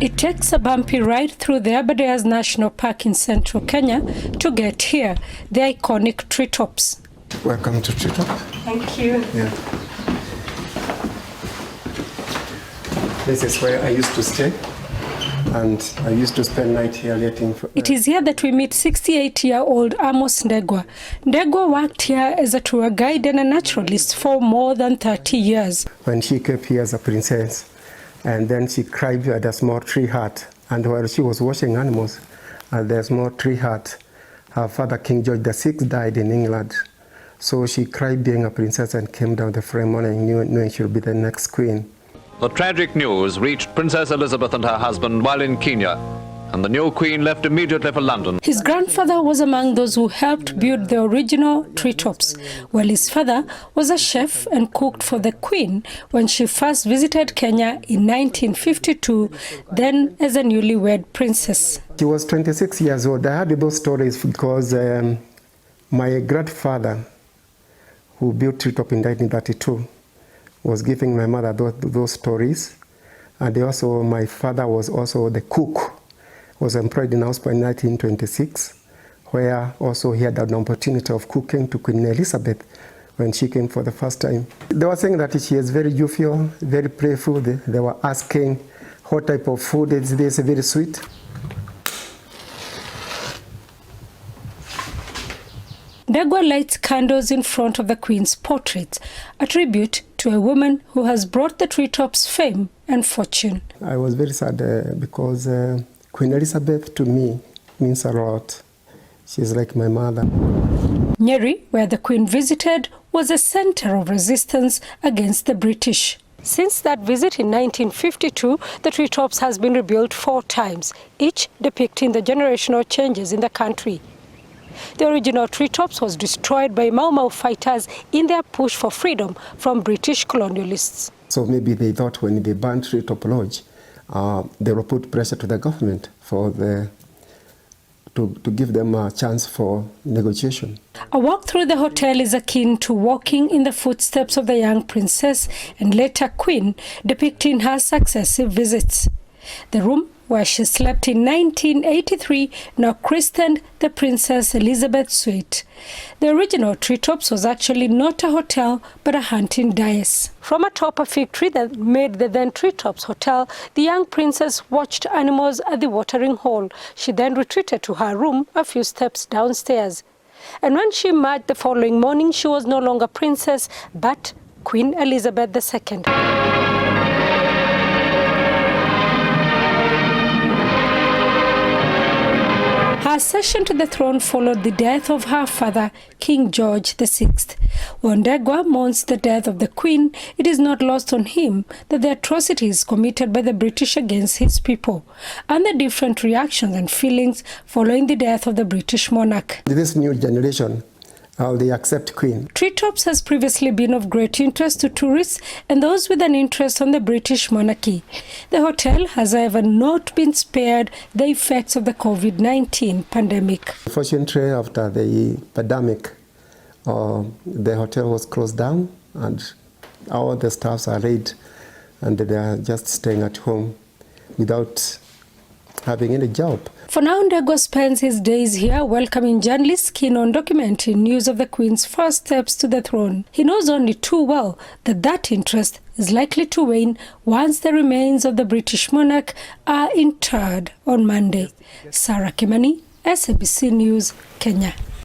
It takes a bumpy ride through the Aberdares National Park in central Kenya to get here, the iconic treetops. Welcome to Treetop. Thank you. Yeah. This is where I used to stay, and I used to spend night here waiting for... It is here that we meet 68-year-old Amos Ndegwa. Ndegwa worked here as a tour guide and a naturalist for more than 30 years. When she came here as a princess, and then she cried at a small tree hut, and while she was watching animals at the small tree hut, her father, King George VI, died in England. So she cried being a princess and came down the following morning knowing she would be the next queen. The tragic news reached Princess Elizabeth and her husband while in Kenya, and the new queen left immediately for London. His grandfather was among those who helped build the original treetops, while his father was a chef and cooked for the queen when she first visited Kenya in 1952, then as a newlywed princess. She was 26 years old. I heard those stories because my grandfather, who built treetop in 1932, was giving my mother those stories. And also my father was also the cook, was employed in house by 1926, where also he had an opportunity of cooking to Queen Elizabeth when she came for the first time. They were saying that she is very jovial, very playful. They were asking what type of food is this, very sweet. Ndegwa lights candles in front of the Queen's portrait, a tribute to a woman who has brought the treetops fame and fortune. I was very sad because Queen Elizabeth to me means a lot. She's like my mother. Nyeri, where the Queen visited, was a center of resistance against the British. Since that visit in 1952, the treetops has been rebuilt 4 times, each depicting the generational changes in the country. The original treetops was destroyed by Mau Mau fighters in their push for freedom from British colonialists. So maybe they thought when they banned Treetop Lodge, they will put pressure to the government to give them a chance for negotiation. A walk through the hotel is akin to walking in the footsteps of the young princess and later queen, depicting her successive visits. The room where she slept in 1983, now christened the Princess Elizabeth Suite. The original treetops was actually not a hotel, but a hunting dais. From atop a fig tree that made the then Treetops Hotel, the young princess watched animals at the watering hole. She then retreated to her room a few steps downstairs. And when she emerged the following morning, she was no longer princess, but Queen Elizabeth II. Her accession to the throne followed the death of her father, King George VI. When Ndegwa mourns the death of the Queen, it is not lost on him that the atrocities committed by the British against his people, and the different reactions and feelings following the death of the British monarch. This new generation, they accept Queen. Treetops has previously been of great interest to tourists and those with an interest on the British monarchy. The hotel has, however, not been spared the effects of the COVID-19 pandemic. Fortunately, after the pandemic, the hotel was closed down and all the staffs are laid and they are just staying at home without having any job. For now, Ndegwa spends his days here welcoming journalists keen on documenting news of the Queen's first steps to the throne. He knows only too well that that interest is likely to wane once the remains of the British monarch are interred on Monday. Sarah Kimani, SABC News, Kenya.